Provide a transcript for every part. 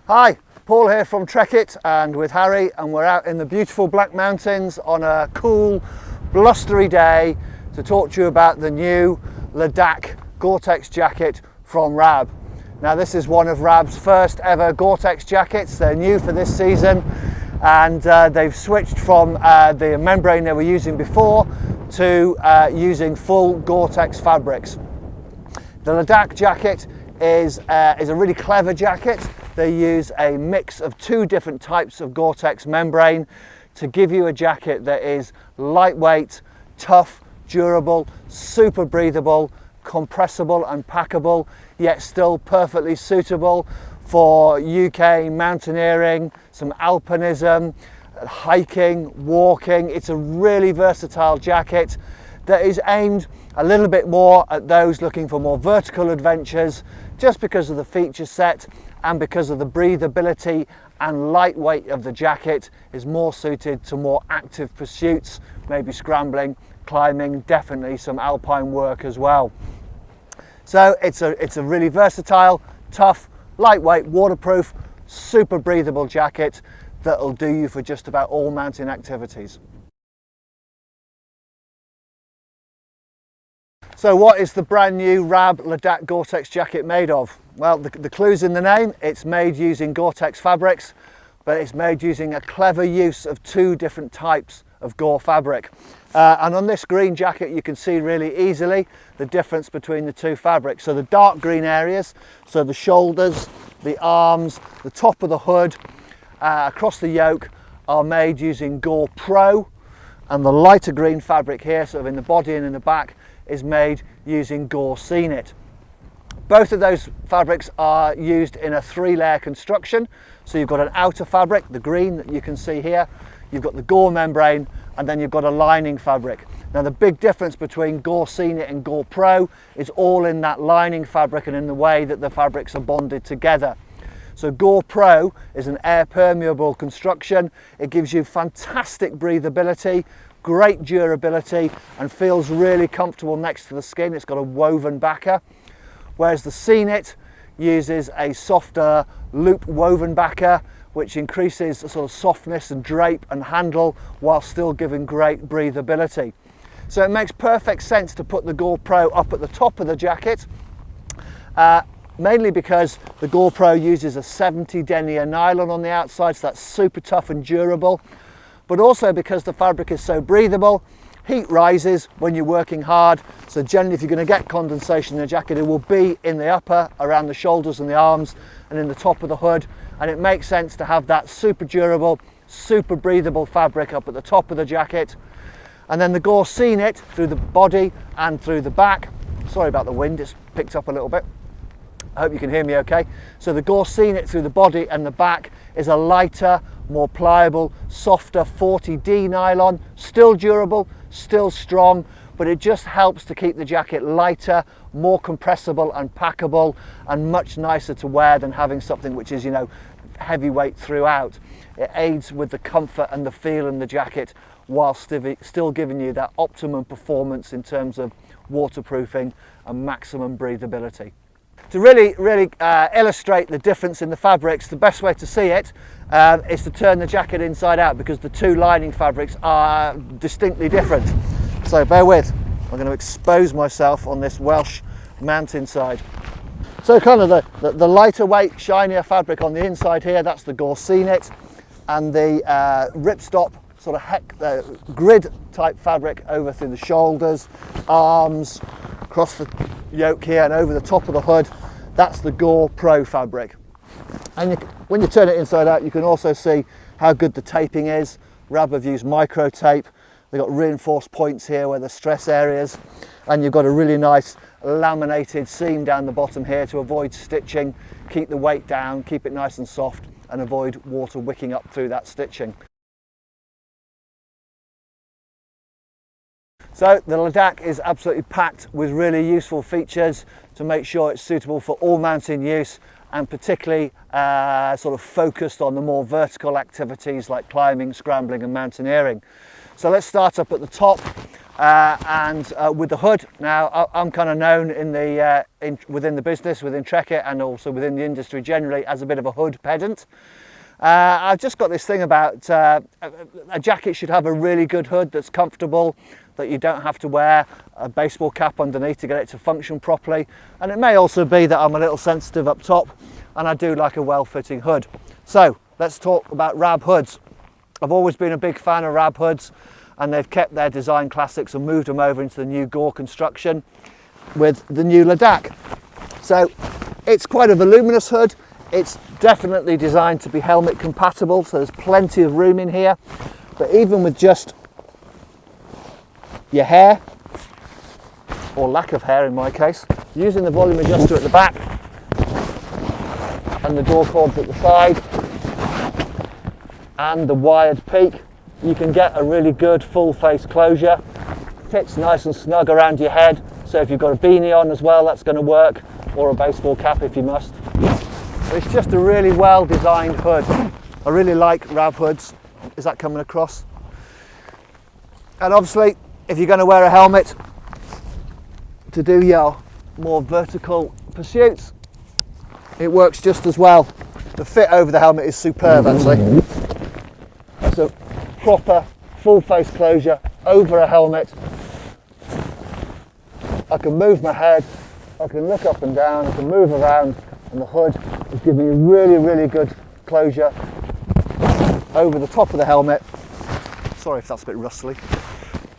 Hi, Paul here from Trekitt and with Harry, and we're out in the beautiful Black Mountains on a cool, blustery day to talk to you about the new Ladakh Gore-Tex jacket from Rab. Now this is one of Rab's first ever Gore-Tex jackets. They're new for this season, and they've switched from the membrane they were using before to using full Gore-Tex fabrics. The Ladakh jacket is a really clever jacket. They use a mix of two different types of Gore-Tex membrane to give you a jacket that is lightweight, tough, durable, super breathable, compressible and packable, yet still perfectly suitable for UK mountaineering, some alpinism, hiking, walking. It's a really versatile jacket that is aimed a little bit more at those looking for more vertical adventures, just because of the feature set and because of the breathability and lightweight of the jacket is more suited to more active pursuits, maybe scrambling, climbing, definitely some alpine work as well. So it's a really versatile, tough, lightweight, waterproof, super breathable jacket that'll do you for just about all mountain activities. So what is the brand new Rab Ladakh Gore-Tex jacket made of? Well, the clue's in the name. It's made using Gore-Tex fabrics, but it's made using a clever use of two different types of Gore fabric. And on this green jacket, you can see really easily the difference between the two fabrics. So the dark green areas, so the shoulders, the arms, the top of the hood, across the yoke, are made using Gore Pro, and the lighter green fabric here, sort of in the body and in the back, is made using Gore Scenic. Both of those fabrics are used in a three-layer construction. So you've got an outer fabric, the green that you can see here, you've got the Gore membrane, and then you've got a lining fabric. Now the big difference between Gore Scenic and Gore Pro is all in that lining fabric and in the way that the fabrics are bonded together. So Gore Pro is an air permeable construction. It gives you fantastic breathability, great durability, and feels really comfortable next to the skin. It's got a woven backer, whereas the Scenic uses a softer loop woven backer, which increases the sort of softness and drape and handle while still giving great breathability. So it makes perfect sense to put the Gore Pro up at the top of the jacket, mainly because the Gore Pro uses a 70 denier nylon on the outside, so that's super tough and durable, but also because the fabric is so breathable. Heat rises when you're working hard, so generally if you're going to get condensation in the jacket, it will be in the upper, around the shoulders and the arms, and in the top of the hood, and it makes sense to have that super durable, super breathable fabric up at the top of the jacket. And then the Gore Scenic through the body and through the back. Sorry about the wind, it's picked up a little bit. I hope you can hear me okay. So the Gore Scenic through the body and the back is a lighter, more pliable, softer 40D nylon, still durable, still strong, but it just helps to keep the jacket lighter, more compressible and packable, and much nicer to wear than having something which is, you know, heavyweight throughout. It aids with the comfort and the feel in the jacket while still giving you that optimum performance in terms of waterproofing and maximum breathability. To really illustrate the difference in the fabrics, the best way to see it is to turn the jacket inside out, because the two lining fabrics are distinctly different. So bear with, I'm going to expose myself on this Welsh mountainside. So kind of the lighter weight, shinier fabric on the inside here, that's the Gore Scenic, and the ripstop sort of grid type fabric over through the shoulders, arms, across the yoke here and over the top of the hood, that's the Gore Pro fabric. And when you turn it inside out, you can also see how good the taping is. Rab have used micro tape. They've got reinforced points here where the stress areas, and you've got a really nice laminated seam down the bottom here to avoid stitching, keep the weight down, keep it nice and soft, and avoid water wicking up through that stitching. So the Ladakh is absolutely packed with really useful features to make sure it's suitable for all mountain use, and particularly sort of focused on the more vertical activities like climbing, scrambling and mountaineering. So let's start up at the top. and with the hood. Now I'm kind of known within the business, within Trekitt, and also within the industry generally as a bit of a hood pedant. I've just got this thing about a jacket should have a really good hood that's comfortable, that you don't have to wear a baseball cap underneath to get it to function properly. And it may also be that I'm a little sensitive up top and I do like a well-fitting hood. So let's talk about Rab hoods. I've always been a big fan of Rab hoods, and they've kept their design classics and moved them over into the new Gore construction with the new Ladakh. So it's quite a voluminous hood. It's definitely designed to be helmet compatible, so there's plenty of room in here. But even with just your hair, or lack of hair in my case, using the volume adjuster at the back and the door cords at the side and the wired peak, you can get a really good full face closure. Fits nice and snug around your head, so if you've got a beanie on as well, that's going to work, or a baseball cap if you must. It's just a really well designed hood. I really like Rab hoods. Is that coming across? And obviously, if you're going to wear a helmet to do your more vertical pursuits, it works just as well. The fit over the helmet is superb actually. That's a proper full face closure over a helmet. I can move my head, I can look up and down, I can move around, and the hood is giving me really, really good closure over the top of the helmet. Sorry if that's a bit rustly.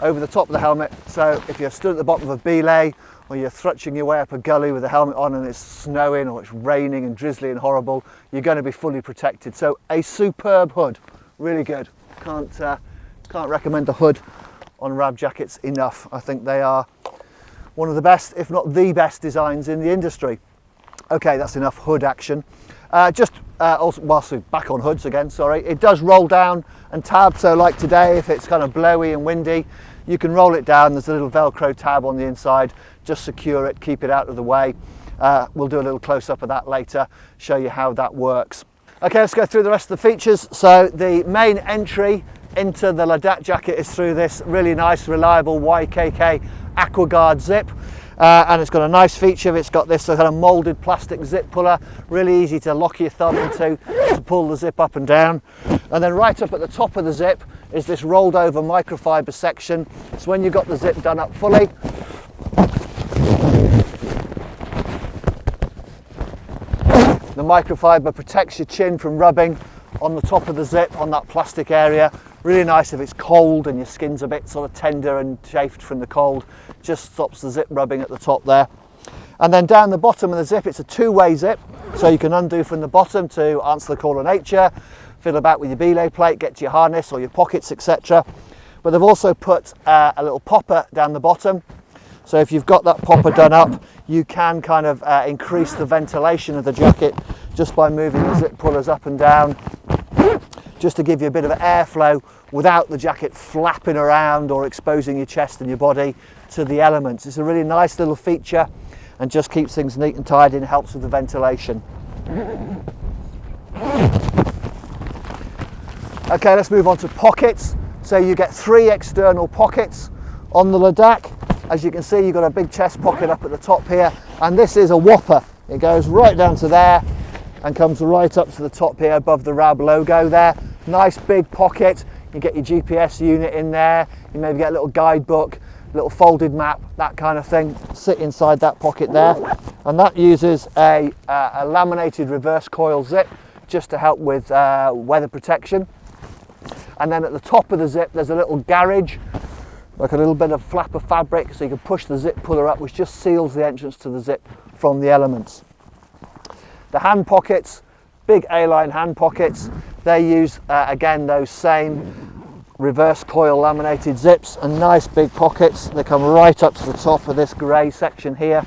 Over the top of the helmet, so if you're stood at the bottom of a belay or you're thrutching your way up a gully with the helmet on and it's snowing or it's raining and drizzly and horrible, you're going to be fully protected. So a superb hood, really good. Can't recommend the hood on Rab jackets enough. I think they are one of the best, if not the best designs in the industry. Okay, that's enough hood action. Also, whilst we're back on hoods again, sorry, it does roll down and tab, so like today, if it's kind of blowy and windy, you can roll it down. There's a little Velcro tab on the inside, just secure it, keep it out of the way. We'll do a little close-up of that later, show you how that works. Okay, let's go through the rest of the features. So the main entry into the Ladakh jacket is through this really nice, reliable YKK AquaGuard zip. And it's got a nice feature. It's got this kind of moulded plastic zip puller, really easy to lock your thumb into to pull the zip up and down. And then right up at the top of the zip is this rolled over microfiber section. So when you've got the zip done up fully, the microfiber protects your chin from rubbing on the top of the zip on that plastic area. Really nice if it's cold and your skin's a bit sort of tender and chafed from the cold. Just stops the zip rubbing at the top there. And then down the bottom of the zip, it's a two-way zip, so you can undo from the bottom to answer the call of nature, fiddle about with your belay plate, get to your harness or your pockets, etc. But they've also put a little popper down the bottom. So if you've got that popper done up, you can kind of increase the ventilation of the jacket just by moving the zip pullers up and down, just to give you a bit of airflow without the jacket flapping around or exposing your chest and your body to the elements. It's a really nice little feature and just keeps things neat and tidy and helps with the ventilation. Okay, let's move on to pockets. So you get 3 external pockets on the Ladakh. As you can see, you've got a big chest pocket up at the top here, and this is a whopper. It goes right down to there and comes right up to the top here above the Rab logo there. Nice big pocket. You get your GPS unit in there. You maybe get a little guidebook, little folded map, that kind of thing, sit inside that pocket there. And that uses a laminated reverse coil zip just to help with weather protection. And then at the top of the zip, there's a little garage, like a little bit of flap of fabric, so you can push the zip puller up, which just seals the entrance to the zip from the elements. The hand pockets, big A-line hand pockets, they use, again, those same reverse coil laminated zips and nice big pockets. They come right up to the top of this grey section here,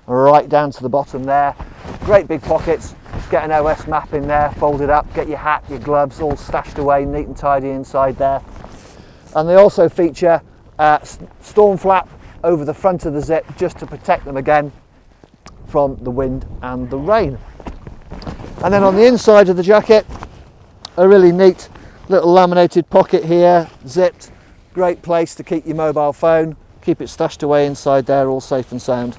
right down to the bottom there. Great big pockets. Get an OS map in there, fold it up, get your hat, your gloves all stashed away neat and tidy inside there. And they also feature storm flap over the front of the zip just to protect them again from the wind and the rain. And then on the inside of the jacket, a really neat little laminated pocket here, zipped, Great place to keep your mobile phone, keep it stashed away inside there, all safe and sound.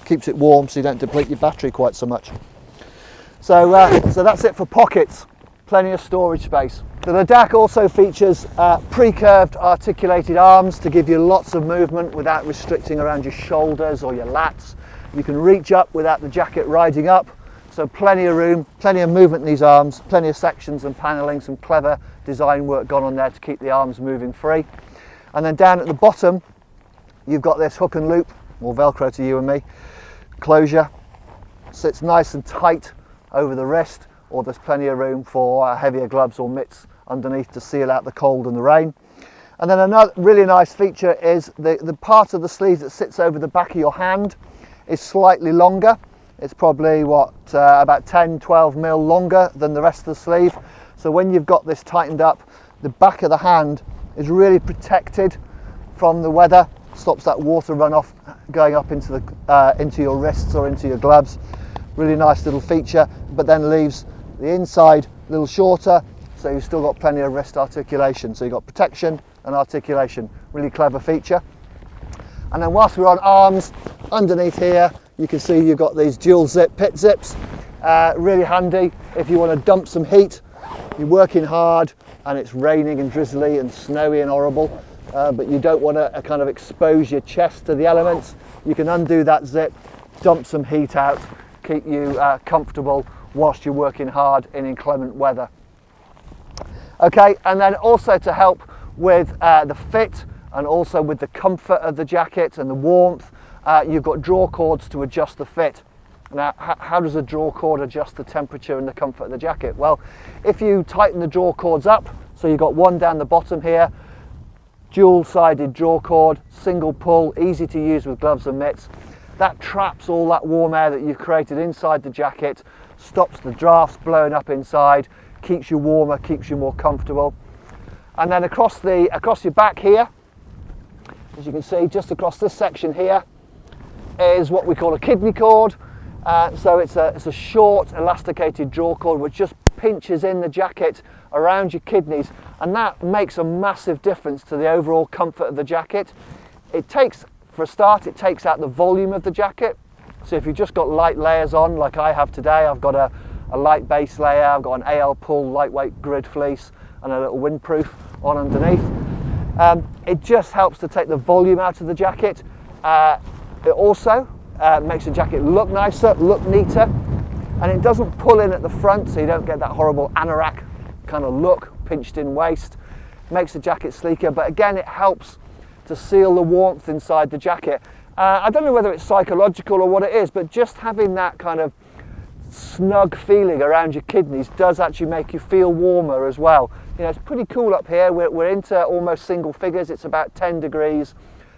Keeps it warm so you don't deplete your battery quite so much. So that's it for pockets, plenty of storage space. The Ladakh also features pre-curved articulated arms to give you lots of movement without restricting around your shoulders or your lats. You can reach up without the jacket riding up, so plenty of room, plenty of movement in these arms, plenty of sections and panelling, some clever design work gone on there to keep the arms moving free. And then down at the bottom you've got this hook and loop, or Velcro to you and me, closure. Sits nice and tight over the wrist, or there's plenty of room for heavier gloves or mitts underneath to seal out the cold and the rain. And then another really nice feature is the part of the sleeve that sits over the back of your hand is slightly longer. It's probably about 10-12 mil longer than the rest of the sleeve. So when you've got this tightened up, the back of the hand is really protected from the weather, stops that water runoff going up into your wrists or into your gloves. Really nice little feature, but then leaves the inside a little shorter, so you've still got plenty of wrist articulation. So you've got protection and articulation, really clever feature. And then whilst we're on arms, underneath here you can see you've got these dual zip pit zips, really handy if you want to dump some heat. You're working hard and it's raining and drizzly and snowy and horrible, but you don't want to kind of expose your chest to the elements. You can undo that zip, dump some heat out, keep you comfortable whilst you're working hard in inclement weather. Okay, and then also to help with the fit and also with the comfort of the jacket and the warmth, you've got draw cords to adjust the fit. Now, how does a draw cord adjust the temperature and the comfort of the jacket? Well, if you tighten the draw cords up, so you've got one down the bottom here, dual-sided draw cord, single pull, easy to use with gloves and mitts. That traps all that warm air that you've created inside the jacket, stops the drafts blowing up inside, keeps you warmer, keeps you more comfortable. And then across your back here, as you can see, just across this section here, is what we call a kidney cord. So it's a short elasticated draw cord which just pinches in the jacket around your kidneys, and that makes a massive difference to the overall comfort of the jacket. For a start, it takes out the volume of the jacket. So if you've just got light layers on, like I have today, I've got a light base layer, I've got an AL pull lightweight grid fleece and a little windproof on underneath. It just helps to take the volume out of the jacket. It also makes the jacket look nicer, look neater, and it doesn't pull in at the front, so you don't get that horrible anorak kind of look, pinched in waist. Makes the jacket sleeker, but again it helps to seal the warmth inside the jacket. I don't know whether it's psychological or what it is, but just having that kind of snug feeling around your kidneys does actually make you feel warmer as well. You know, it's pretty cool up here. We're into almost single figures. It's about 10 degrees.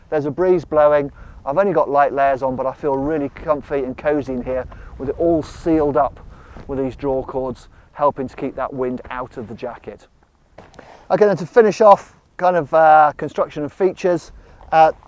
There's a breeze blowing. I've only got light layers on, but I feel really comfy and cozy in here with it all sealed up with these draw cords, helping to keep that wind out of the jacket. Okay, then to finish off kind of construction and features,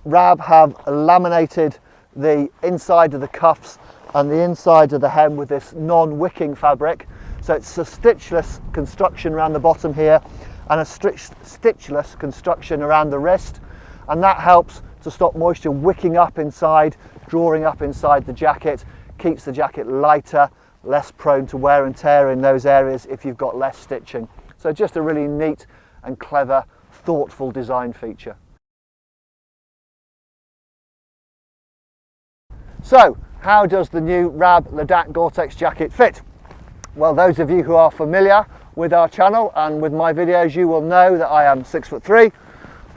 Rab have laminated the inside of the cuffs and the inside of the hem with this non-wicking fabric. So it's a stitchless construction around the bottom here and a stitchless construction around the wrist, and that helps to stop moisture wicking up inside, drawing up inside the jacket, keeps the jacket lighter, less prone to wear and tear in those areas if you've got less stitching. So just a really neat and clever, thoughtful design feature. So, how does the new Rab Ladakh Gore-Tex jacket fit? Well, those of you who are familiar with our channel and with my videos, you will know that I am 6'3",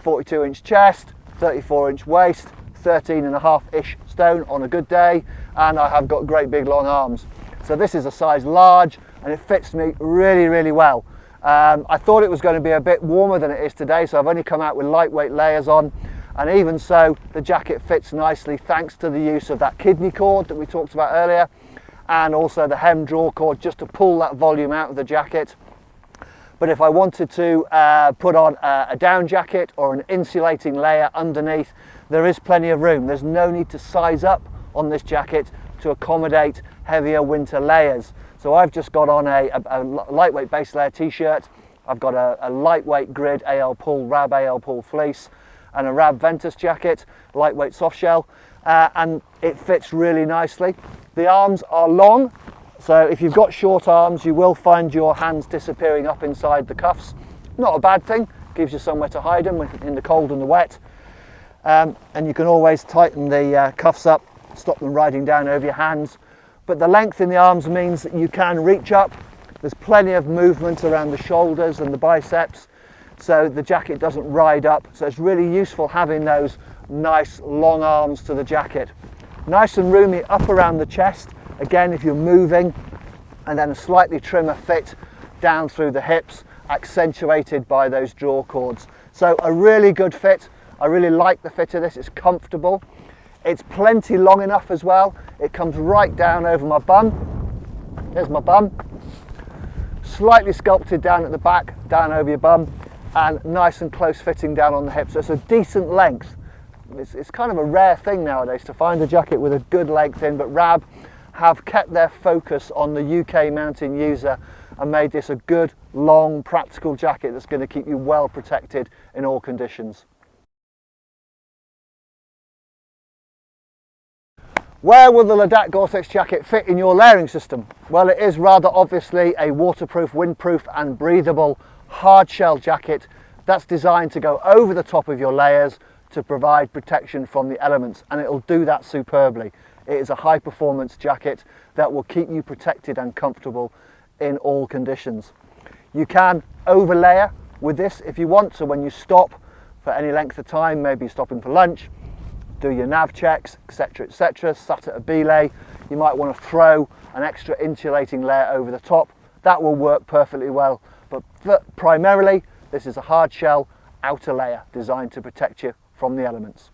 42-inch chest, 34-inch waist, 13.5-ish stone on a good day, and I have got great big long arms. So this is a size large and it fits me really, really well. I thought it was going to be a bit warmer than it is today, so I've only come out with lightweight layers on, and even so the jacket fits nicely thanks to the use of that kidney cord that we talked about earlier, and also the hem draw cord just to pull that volume out of the jacket. But if I wanted to put on a down jacket or an insulating layer underneath, there is plenty of room. There's no need to size up on this jacket to accommodate heavier winter layers. So I've just got on a lightweight base layer t-shirt I've got a lightweight grid Rab AL Pull fleece and a Rab Ventus jacket, lightweight soft shell, and it fits really nicely. The arms are long, so if you've got short arms you will find your hands disappearing up inside the cuffs. Not a bad thing, gives you somewhere to hide them in the cold and the wet. And you can always tighten the cuffs up, stop them riding down over your hands. But the length in the arms means that you can reach up. There's plenty of movement around the shoulders and the biceps, so the jacket doesn't ride up. So it's really useful having those nice long arms to the jacket. Nice and roomy up around the chest, again if you're moving, and then a slightly trimmer fit down through the hips, accentuated by those draw cords. So a really good fit. I really like the fit of this, it's comfortable. It's plenty long enough as well. It comes right down over my bum. There's my bum. Slightly sculpted down at the back, down over your bum, and nice and close fitting down on the hips. So it's a decent length. It's kind of a rare thing nowadays to find a jacket with a good length in, but Rab have kept their focus on the UK mountain user and made this a good, long, practical jacket that's going to keep you well protected in all conditions. Where will the Ladakh Gore-Tex jacket fit in your layering system? Well, it is rather obviously a waterproof, windproof and breathable hard shell jacket that's designed to go over the top of your layers to provide protection from the elements, and it'll do that superbly. It is a high performance jacket that will keep you protected and comfortable in all conditions. You can overlayer with this if you want, so when you stop for any length of time, maybe stopping for lunch, do your nav checks, etc, etc, sat at a belay, you might want to throw an extra insulating layer over the top. That will work perfectly well, but primarily this is a hard shell outer layer designed to protect you from the elements.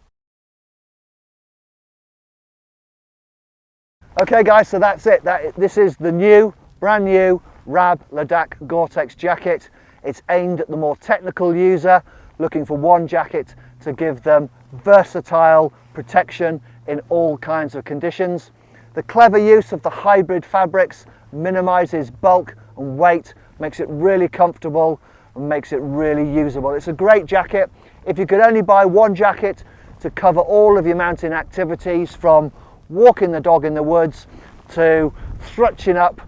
Okay guys, so that's it. This is the brand new Rab Ladakh Gore-Tex jacket. It's aimed at the more technical user looking for one jacket to give them versatile protection in all kinds of conditions. The clever use of the hybrid fabrics minimises bulk and weight, makes it really comfortable and makes it really usable. It's a great jacket. If you could only buy one jacket to cover all of your mountain activities, from walking the dog in the woods to thrutching up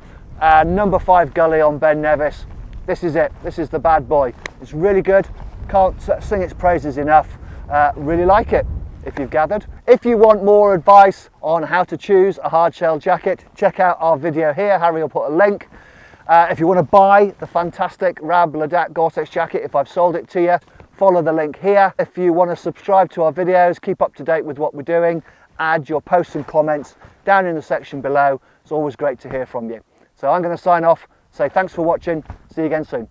number 5 gully on Ben Nevis, this is it. This is the bad boy. It's really good. Can't sing its praises enough. Really like it, if you've gathered. If you want more advice on how to choose a hard shell jacket, check out our video here. Harry will put a link. If you want to buy the fantastic Rab Ladakh Gore-Tex jacket, if I've sold it to you, follow the link here. If you want to subscribe to our videos, keep up to date with what we're doing, add your posts and comments down in the section below. It's always great to hear from you. So I'm going to sign off, say thanks for watching, see you again soon.